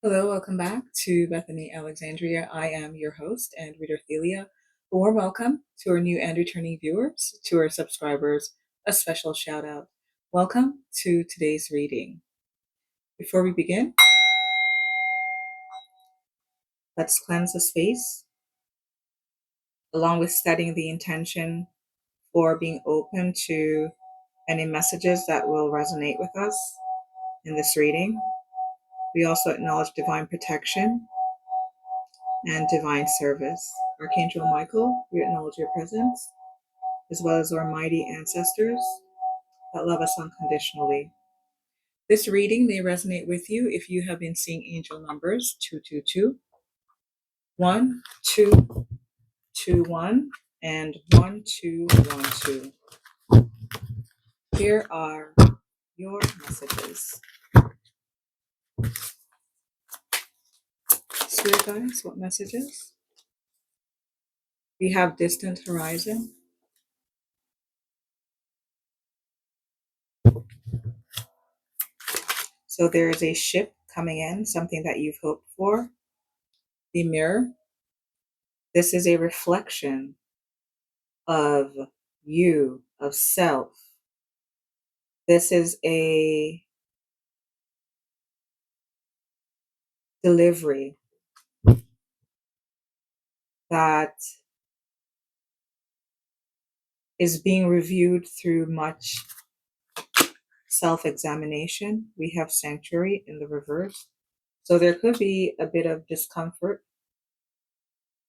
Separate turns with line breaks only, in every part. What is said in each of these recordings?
Hello, welcome back to Bethany Alexandria. I am your host and reader Thelia. A warm welcome to our new and returning viewers, to our subscribers, a special shout out. Welcome to today's reading. Before we begin, let's cleanse the space, along with setting the intention for being open to any messages that will resonate with us in this reading. We also acknowledge divine protection and divine service. Archangel Michael, we acknowledge your presence, as well as our mighty ancestors that love us unconditionally. This reading may resonate with you if you have been seeing angel numbers 222, 1221, and 1212. Here are your messages. Spirit guides, what messages? We have distant horizon. So there is a ship coming in, something that you've hoped for. The mirror. This is a reflection of you, of self. This is a delivery that is being reviewed through much self-examination. We have sanctuary in the reverse. So there could be a bit of discomfort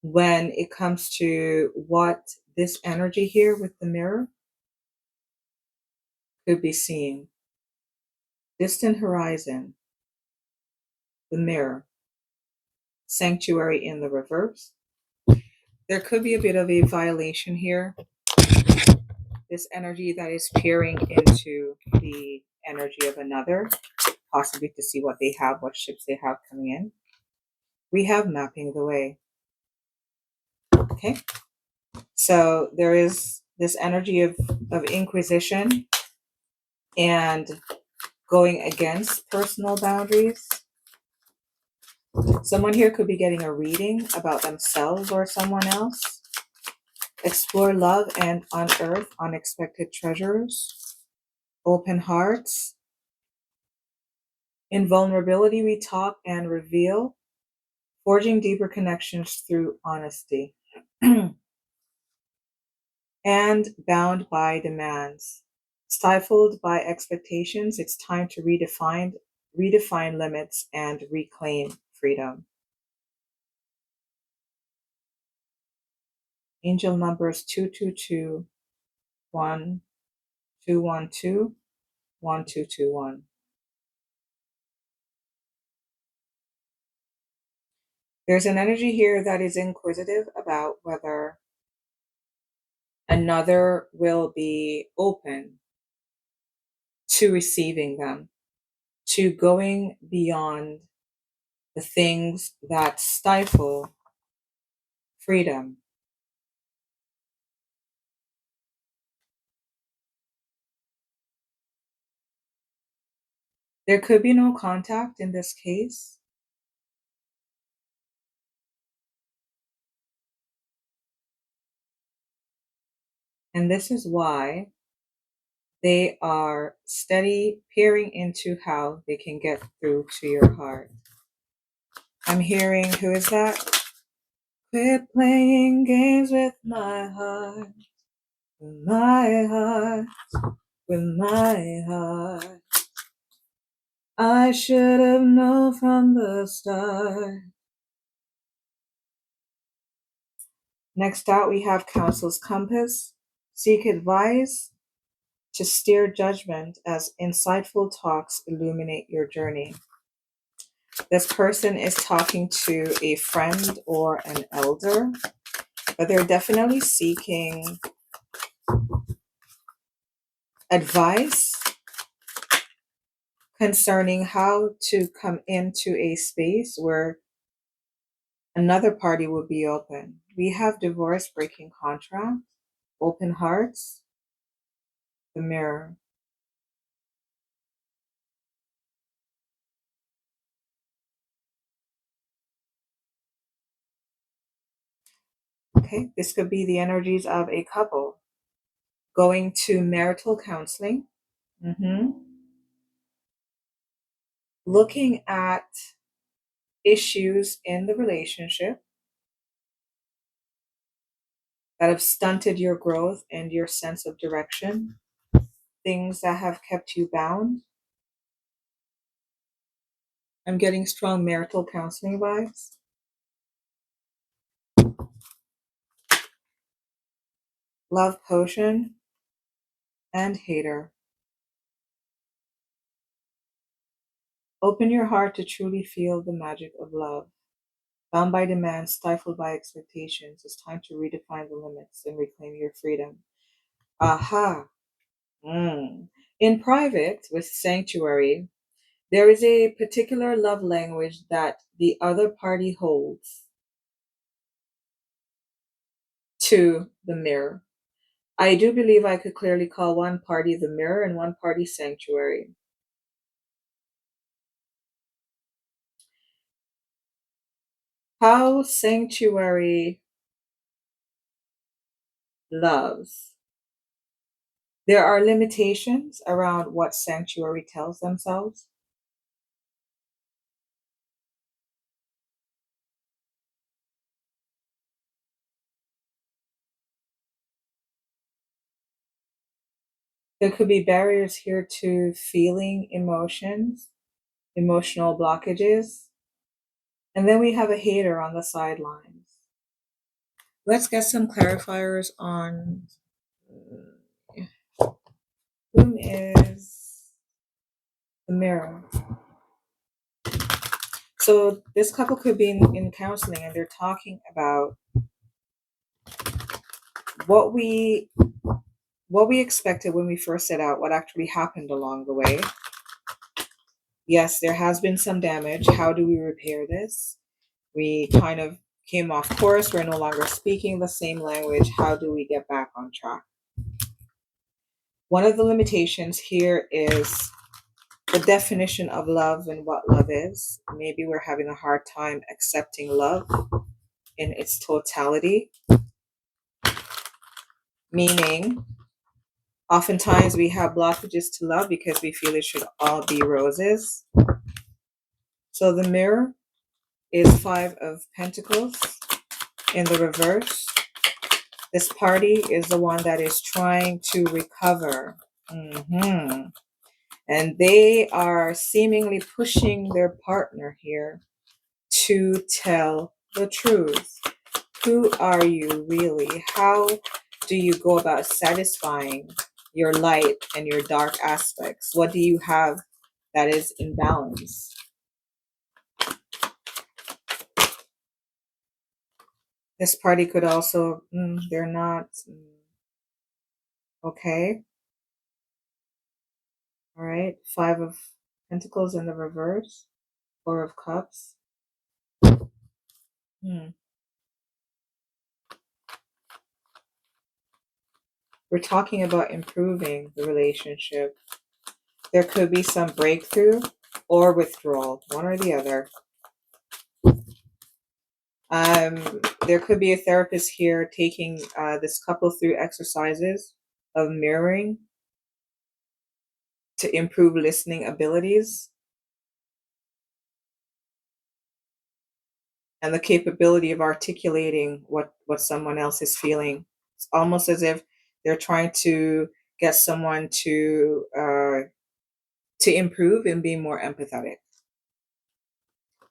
when it comes to what this energy here with the mirror could be seeing. Distant horizon, the mirror, sanctuary in the reverse. There could be a bit of a violation here. This energy that is peering into the energy of another, possibly to see what they have, what ships they have coming in. We have mapping the way. Okay. So there is this energy of inquisition and going against personal boundaries. Someone here could be getting a reading about themselves or someone else. Explore love and unearth unexpected treasures. Open hearts. In vulnerability, we talk and reveal. Forging deeper connections through honesty. And bound by demands. Stifled by expectations, it's time to redefine limits and reclaim freedom. Angel numbers 222, 1212, 1221. There's an energy here that is inquisitive about whether another will be open to receiving them, to going beyond the things that stifle freedom. There could be no contact in this case. And this is why they are steady peering into how they can get through to your heart. I'm hearing, who is that? Quit playing games with my heart, with my heart, with my heart. I should have known from the start. Next out, we have Counsel's Compass. Seek advice to steer judgment as insightful talks illuminate your journey. This person is talking to a friend or an elder, but they're definitely seeking advice concerning how to come into a space where another party will be open. We have divorce, breaking contract, open hearts, the mirror. Okay, this could be the energies of a couple going to marital counseling, hmm looking at issues in the relationship that have stunted your growth and your sense of direction, things that have kept you bound. I'm getting strong marital counseling vibes. Love potion and hater. Open your heart to truly feel the magic of love. Bound by demands, stifled by expectations, it's time to redefine the limits and reclaim your freedom. Aha. Mm. In private, with sanctuary, there is a particular love language that the other party holds to the mirror. I do believe I could clearly call one party the mirror and one party sanctuary. How sanctuary loves. There are limitations around what sanctuary tells themselves. There could be barriers here to feeling emotions, emotional blockages. And then we have a hater on the sidelines. Let's get some clarifiers on whom is the mirror. So this couple could be in counseling and they're talking about what we what we expected when we first set out, what actually happened along the way. Yes, there has been some damage. How do we repair this? We kind of came off course. We're no longer speaking the same language. How do we get back on track? One of the limitations here is the definition of love and what love is. Maybe we're having a hard time accepting love in its totality, meaning oftentimes we have blockages to love because we feel it should all be roses. So the mirror is Five of Pentacles in the reverse. This party is the one that is trying to recover. And they are seemingly pushing their partner here to tell the truth. Who are you really? How do you go about satisfying your light and your dark aspects? What do you have that is in balance? This party could also, they're not, okay. All right, Five of Pentacles in the reverse, Four of Cups. Hmm. We're talking about improving the relationship. There could be some breakthrough or withdrawal, one or the other. There could be a therapist here taking this couple through exercises of mirroring to improve listening abilities and the capability of articulating what someone else is feeling. It's almost as if they're trying to get someone to improve and be more empathetic.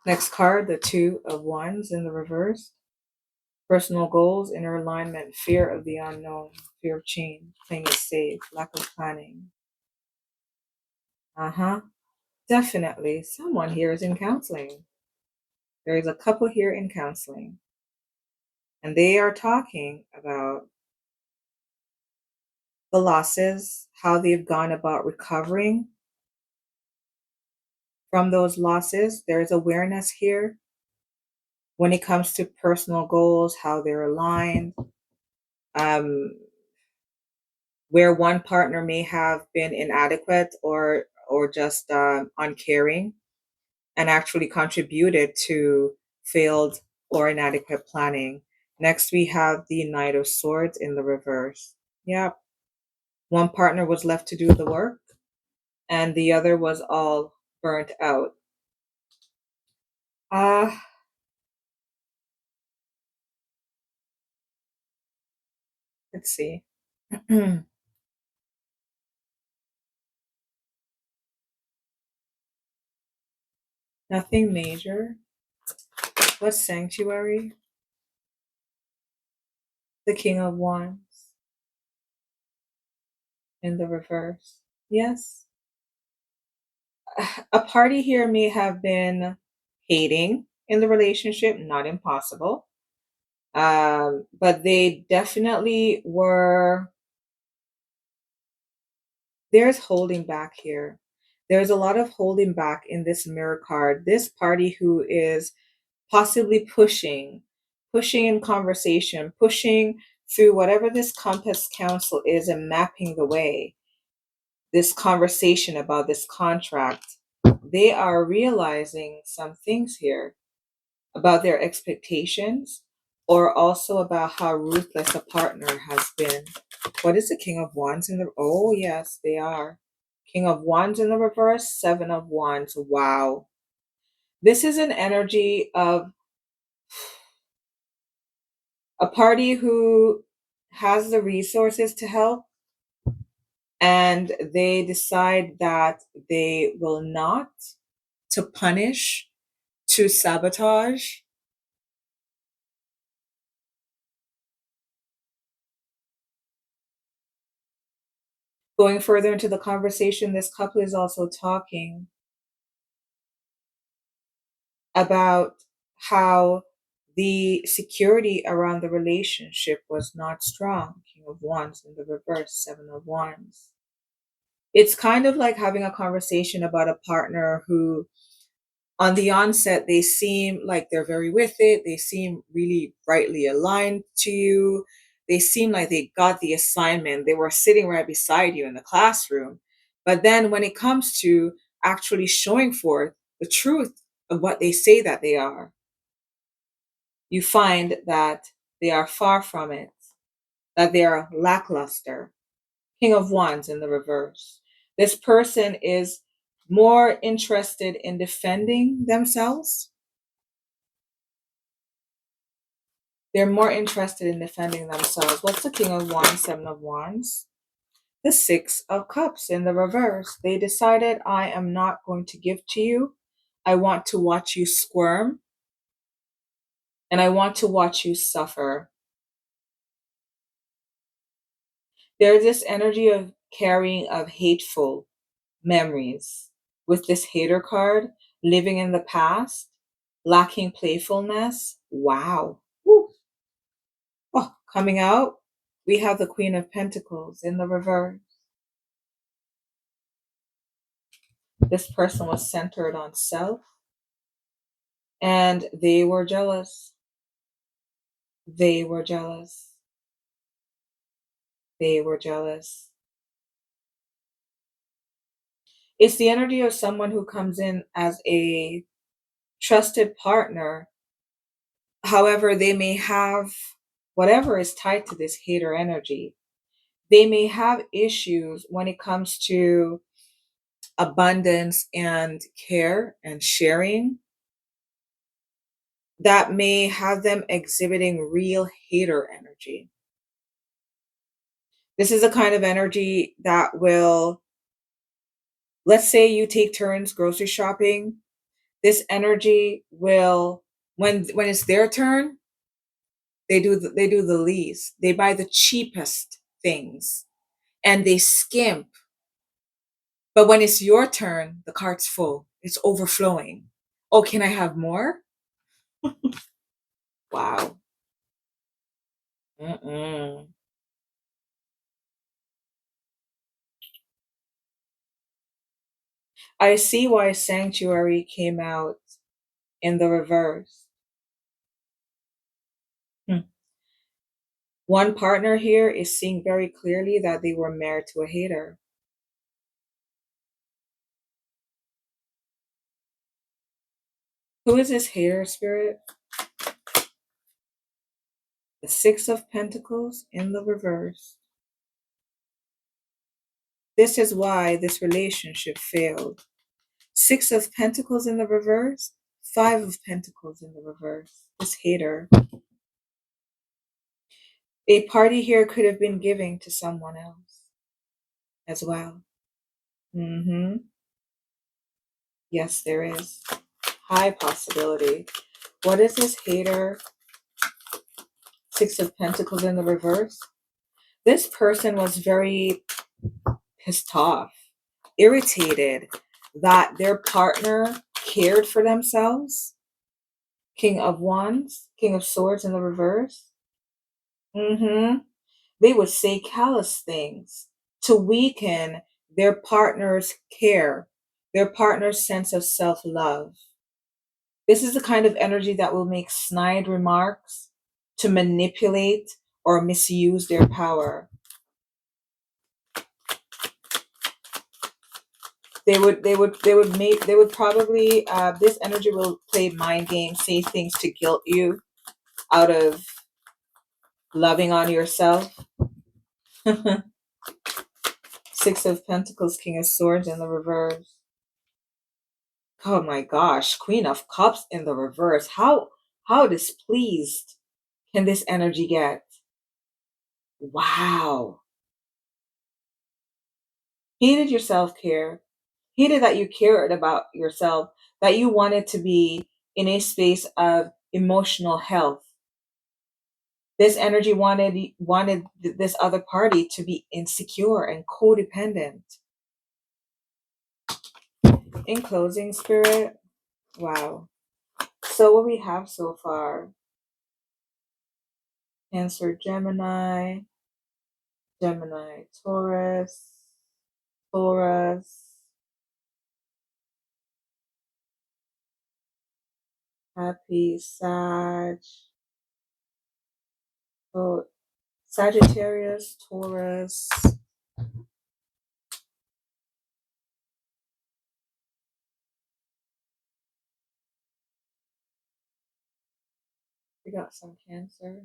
Next card, the Two of Wands in the reverse. Personal goals, inner alignment, fear of the unknown, fear of change, playing it safe, lack of planning. Definitely. Someone here is in counseling. There is a couple here in counseling. And they are talking about the losses, how they've gone about recovering from those losses. There is awareness here when it comes to personal goals, how they're aligned, where one partner may have been inadequate or just uncaring and actually contributed to failed or inadequate planning. Next, we have the Knight of Swords in the reverse. Yep. One partner was left to do the work, and the other was all burnt out. Uh, let's see. Nothing major. What's Sanctuary? The King of Wands in the reverse. Yes. A party here may have been hating in the relationship, not impossible. But they definitely were, there's holding back here. There's a lot of holding back in this mirror card. This party who is possibly pushing in conversation, pushing through whatever this Compass Council is and mapping the way, this conversation about this contract, they are realizing some things here about their expectations or also about how ruthless a partner has been. What is the King of Wands in the, oh yes, they are. King of Wands in the reverse, Seven of Wands. Wow. This is an energy of a party who has the resources to help, and they decide that they will not, to punish, to sabotage. Going further into the conversation, this couple is also talking about how the security around the relationship was not strong. King of Wands in the reverse, Seven of Wands. It's kind of like having a conversation about a partner who, on the onset, they seem like they're very with it. They seem really brightly aligned to you. They seem like they got the assignment. They were sitting right beside you in the classroom. But then when it comes to actually showing forth the truth of what they say that they are, you find that they are far from it, that they are lackluster. King of Wands in the reverse. This person is more interested in defending themselves. They're more interested in defending themselves. What's the King of Wands, Seven of Wands? The Six of Cups in the reverse. They decided, I am not going to give to you. I want to watch you squirm, and I want to watch you suffer. There's this energy of carrying of hateful memories with this hater card, living in the past, lacking playfulness. Wow. Woo. Oh, coming out, we have the Queen of Pentacles in the reverse. This person was centered on self, and they were jealous. They were jealous. They were jealous. It's the energy of someone who comes in as a trusted partner. However, they may have whatever is tied to this hater energy. They may have issues when it comes to abundance and care and sharing that may have them exhibiting real hater energy. This is a kind of energy that will, let's say you take turns grocery shopping. This energy will, when it's their turn, they do the least. They buy the cheapest things and they skimp. But when it's your turn, the cart's full. It's overflowing. Oh, can I have more? Wow. Mm-mm. I see why Sanctuary came out in the reverse. Hmm. One partner here is seeing very clearly that they were married to a hater. Who is this hater spirit? The Six of Pentacles in the reverse. This is why this relationship failed. Six of Pentacles in the reverse, Five of Pentacles in the reverse. This hater. A party here could have been giving to someone else as well. Yes, there is. High possibility. What is this hater? Six of Pentacles in the reverse. This person was very pissed off, irritated that their partner cared for themselves. King of Wands, King of Swords in the reverse. They would say callous things to weaken their partner's care, their partner's sense of self-love. This is the kind of energy that will make snide remarks to manipulate or misuse their power. They would probably, this energy will play mind games, say things to guilt you out of loving on yourself. Six of Pentacles, King of Swords in the reverse. Oh my gosh, Queen of Cups in the reverse. How displeased can this energy get? Wow. Hated your self-care. Hated that you cared about yourself, that you wanted to be in a space of emotional health. This energy wanted this other party to be insecure and codependent. In closing, Spirit, wow. So what we have so far: Cancer, Gemini, Taurus, Happy, Sag, Sagittarius, Taurus. We got some Cancer.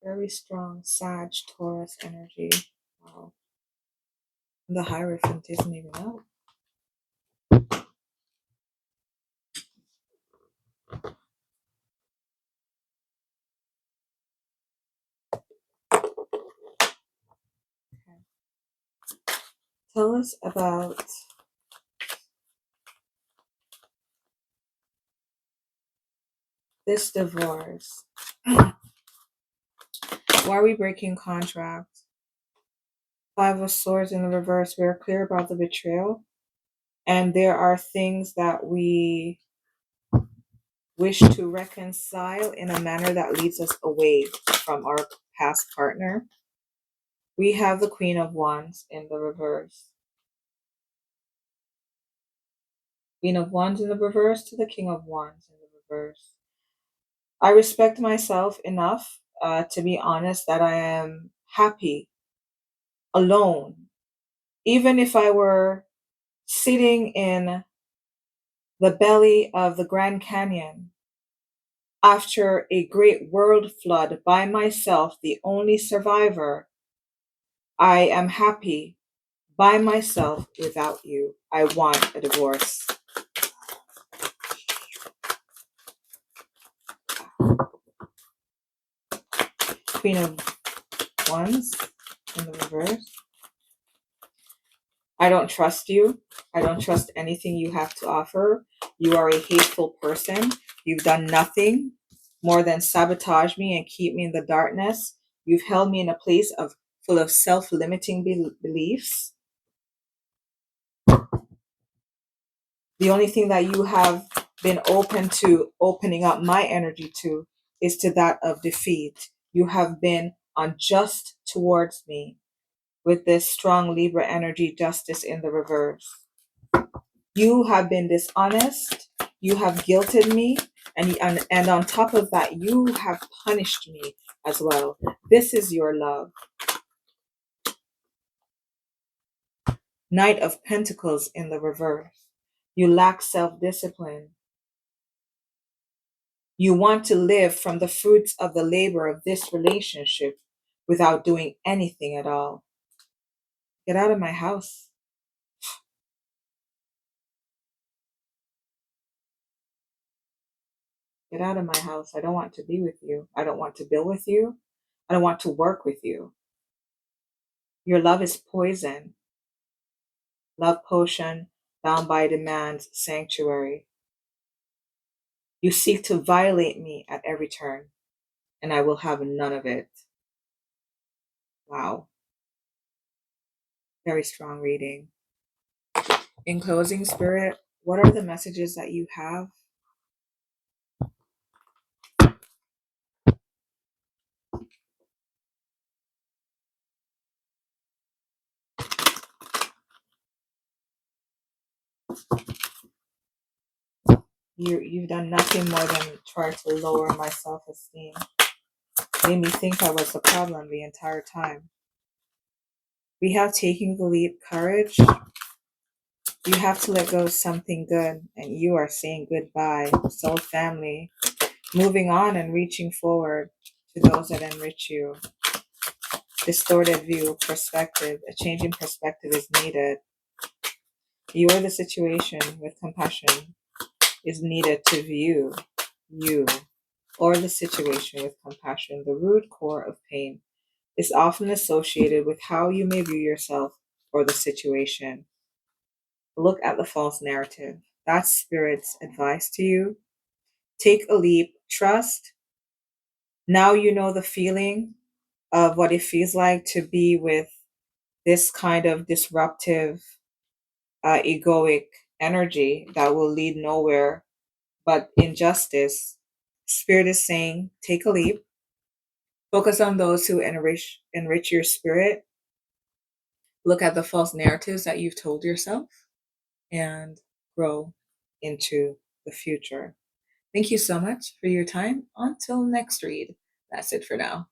Very strong Sag, Taurus energy. Wow. The Hierophant isn't even out. Okay. Tell us about this divorce. Why are we breaking contracts? Five of Swords in the reverse. We're clear about the betrayal. And there are things that we wish to reconcile in a manner that leads us away from our past partner. We have the Queen of Wands in the reverse. Queen of Wands in the reverse to the King of Wands in the reverse. I respect myself enough to be honest that I am happy alone. Even if I were sitting in the belly of the Grand Canyon after a great world flood by myself, the only survivor, I am happy by myself without you. I want a divorce. Queen of Wands in the reverse. I don't trust you. I don't trust anything you have to offer. You are a hateful person. You've done nothing more than sabotage me and keep me in the darkness. You've held me in a place full of self-limiting beliefs. The only thing that you have been open to opening up my energy to is to that of defeat. You have been unjust towards me with this strong Libra energy, justice in the reverse. You have been dishonest. You have guilted me, and on top of that, you have punished me as well. This is your love. Knight of Pentacles in the reverse. You lack self-discipline. You want to live from the fruits of the labor of this relationship without doing anything at all. Get out of my house. Get out of my house. I don't want to be with you. I don't want to build with you. I don't want to work with you. Your love is poison. Love potion, bound by demand, sanctuary. You seek to violate me at every turn, and I will have none of it. Wow. Very strong reading. In closing, Spirit, what are the messages that you have? You've done nothing more than try to lower my self-esteem. Made me think I was the problem the entire time. We have taken the leap courage. You have to let go of something good, and you are saying goodbye. Soul family, moving on and reaching forward to those that enrich you. Distorted view, perspective. A change in perspective is needed. You are the situation with compassion is needed to view you or the situation with compassion. The root core of pain is often associated with how you may view yourself or the situation. Look at the false narrative. That's Spirit's advice to you. Take a leap, trust. Now you know the feeling of what it feels like to be with this kind of disruptive, egoic energy that will lead nowhere but injustice. Spirit is saying, take a leap. Focus on those who enrich your spirit. Look at the false narratives that you've told yourself and grow into the future. Thank you so much for your time. Until next read. That's it for now.